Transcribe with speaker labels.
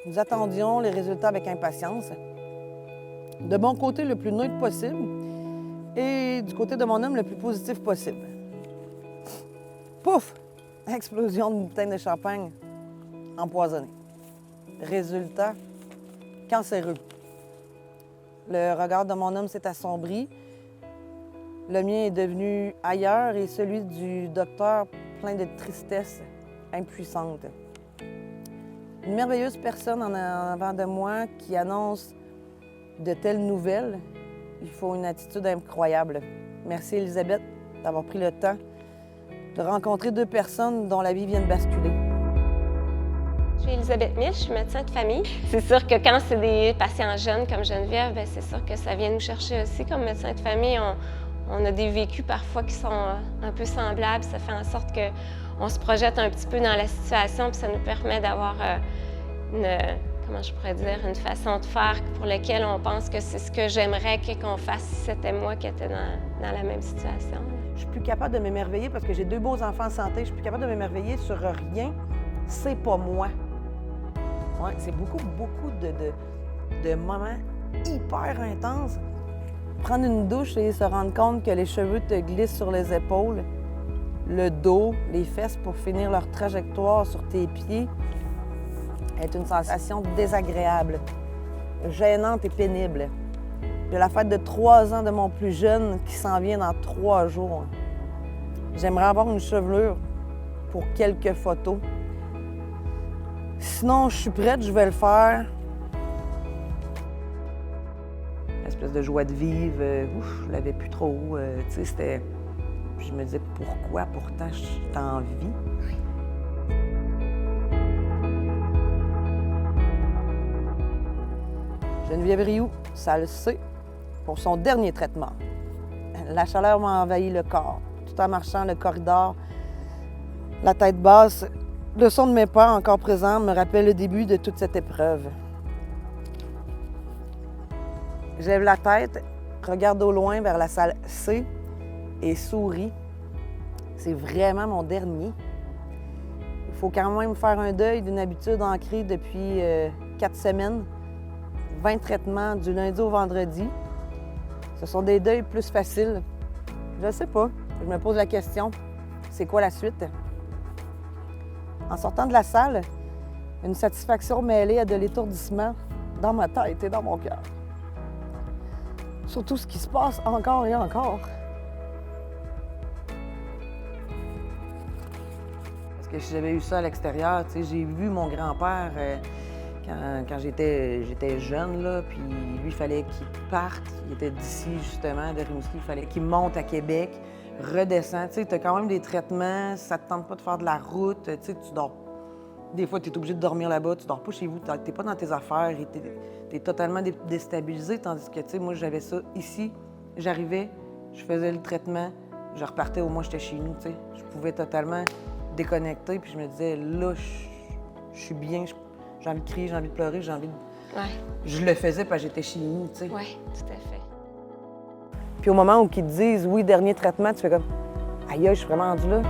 Speaker 1: Nous attendions les résultats avec impatience. De mon côté, le plus neutre possible et du côté de mon homme, le plus positif possible. Pouf! Explosion de bouteille de champagne empoisonnée. Résultat, cancéreux. Le regard de mon homme s'est assombri. Le mien est devenu ailleurs et celui du docteur plein de tristesse impuissante. Une merveilleuse personne en avant de moi qui annonce de telles nouvelles. Il faut une attitude incroyable. Merci Elisabeth d'avoir pris le temps de rencontrer deux personnes dont la vie vient de basculer.
Speaker 2: Je suis Elisabeth Mich, je suis médecin de famille. C'est sûr que quand c'est des patients jeunes comme Geneviève, bien, c'est sûr que ça vient nous chercher aussi. Comme médecin de famille, on a des vécus parfois qui sont un peu semblables. Ça fait en sorte qu'on se projette un petit peu dans la situation, puis ça nous permet d'avoir une façon de faire pour laquelle on pense que c'est ce que j'aimerais qu'on fasse si c'était moi qui étais dans la même situation.
Speaker 1: Je suis plus capable de m'émerveiller parce que j'ai deux beaux enfants en santé. Je suis plus capable de m'émerveiller sur rien. C'est pas moi. Ouais, c'est beaucoup de moments hyper intenses. Prendre une douche et se rendre compte que les cheveux te glissent sur les épaules, le dos, les fesses pour finir leur trajectoire sur tes pieds est une sensation désagréable, gênante et pénible. J'ai la fête de 3 ans de mon plus jeune qui s'en vient dans 3 jours. J'aimerais avoir une chevelure pour quelques photos. Sinon, je suis prête, je vais le faire. L'espèce de joie de vivre, je l'avais plus trop. Tu sais, c'était... Puis je me disais, pourquoi? Pourtant, je suis en vie. Geneviève Rioux, ça le sait, pour son dernier traitement. La chaleur m'a envahi le corps. Tout en marchant le corridor, la tête basse, le son de mes pas encore présents me rappelle le début de toute cette épreuve. Je lève la tête, regarde au loin vers la salle C et souris. C'est vraiment mon dernier. Il faut quand même faire un deuil d'une habitude ancrée depuis 4 semaines. 20 traitements du lundi au vendredi. Ce sont des deuils plus faciles. Je ne sais pas. Je me pose la question, c'est quoi la suite? En sortant de la salle, une satisfaction mêlée à de l'étourdissement dans ma tête et dans mon cœur. Surtout ce qui se passe encore et encore. Parce que si j'avais eu ça à l'extérieur, tu sais, j'ai vu mon grand-père quand j'étais jeune, là, puis lui, il fallait qu'il parte. Il était d'ici, justement, de Rimouski. Il fallait qu'il monte à Québec, redescend. Tu sais, tu as quand même des traitements, ça te tente pas de faire de la route, tu sais, tu dors. Des fois, tu es obligé de dormir là-bas, tu dors pas chez vous, tu n'es pas dans tes affaires, tu es totalement déstabilisé, tandis que, tu sais, moi, j'avais ça ici. J'arrivais, je faisais le traitement, je repartais, au moins, j'étais chez nous, tu sais. Je pouvais totalement déconnecter, puis je me disais, là, je suis bien, j'ai envie de crier, j'ai envie de pleurer, j'ai envie de...
Speaker 2: Ouais.
Speaker 1: Je le faisais parce que j'étais chez nous, tu sais.
Speaker 2: Oui, tout à fait.
Speaker 1: Puis au moment où ils te disent, oui, dernier traitement, tu fais comme, aïe, je suis vraiment rendue là.